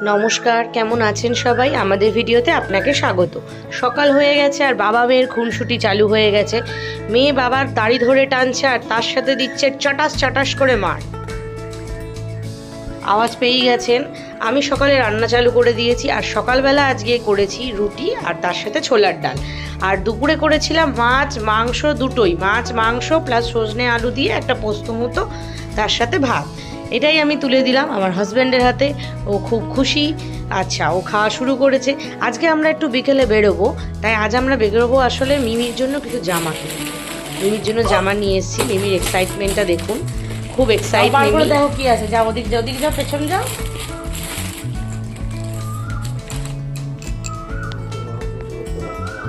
নমস্কার, কেমন আছেন সবাই? আমাদের ভিডিওতে আপনাকে স্বাগত। সকাল হয়ে গেছে আর বাবা মেয়ের খুনসুটি চালু হয়ে গেছে। মেয়ে বাবার দাড়ি ধরে টানছে আর তার সাথে দিচ্ছে চটাস চটাস করে মার। আওয়াজ পেয়েই গেছেন। আমি সকালে রান্না চালু করে দিয়েছি আর সকালবেলা আজকে করেছি রুটি আর তার সাথে ছোলার ডাল। আর দুপুরে করেছিলাম মাছ মাংস দুটোই, মাছ মাংস প্লাস সজনে আলু দিয়ে একটা পোস্ত মতো, তার সাথে ভাত। এটাই আমি তুলে দিলাম আমার হাজব্যান্ডের হাতে। ও খুব খুশি। আচ্ছা, ও খাওয়া শুরু করেছে। আজকে আমরা একটু বিকেলে বেরোবো, তাই আজ আমরা বেরোবো আসলে মিমির জন্য কিছু জামা কিনতে। মিমির জন্য জামা নিয়ে এসেছি। মিমির এক্সাইটমেন্টটা দেখুন, খুব এক্সাইটমেন্ট। দেখো কি আছে, যাও ওদিক যাও, ওদিক যাও, পেছন যাও।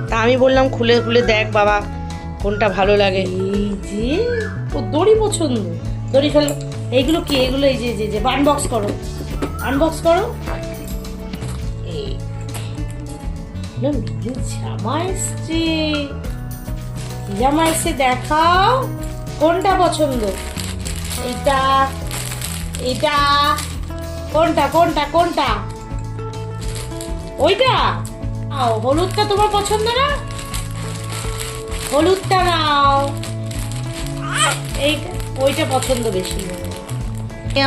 তা আমি বললাম খুলে খুলে দেখ বাবা কোনটা ভালো লাগে। এই যে ও দড়ি পছন্দ, দড়ি ফেলো। এইগুলো কি? এগুলো এই যে যে যে আনবক্স করো, আনবক্স করো। এই জামা এসছে, জামা এসছে, দেখাও কোনটা পছন্দ। এটা এটা কোনটা কোনটা কোনটা? ওইটা নাও। হলুদটা তোমার পছন্দ না? হলুদটা নাও। এইটা ওইটা পছন্দ বেশি।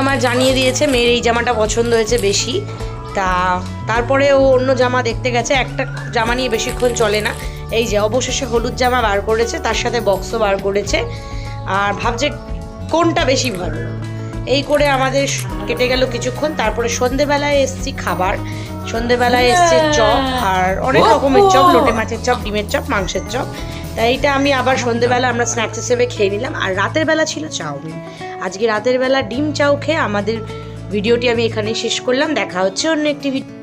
আমার জানিয়ে দিয়েছে মেয়ের এই জামাটা পছন্দ হয়েছে বেশি। তারপরে ও অন্য জামা দেখতে গেছে। একটা জামা নিয়ে বেশিক্ষণ চলে না। এই যে অবশেষে হলুদ জামা বার করেছে, তার সাথে বক্সও বার করেছে। আর ভাবছে কোনটা বেশি ভালো। এই করে আমাদের কেটে গেল কিছুক্ষণ। তারপরে সন্ধেবেলায় এসছি খাবার। সন্ধেবেলায় এসছে চপ আর অনেক রকমের চপ, লোটে মাছের চপ, ডিমের চপ, মাংসের চপ। তাই এইটা আমি আবার সন্ধেবেলা আমরা স্ন্যাক্স হিসেবে খেয়ে নিলাম। আর রাতের বেলা ছিল চাউমিন। আজকে রাতের বেলা ডিম চাউ খেয়ে আমাদের ভিডিওটি আমি এখানেই শেষ করলাম। দেখা হচ্ছে অন্য একটি ভিডিও।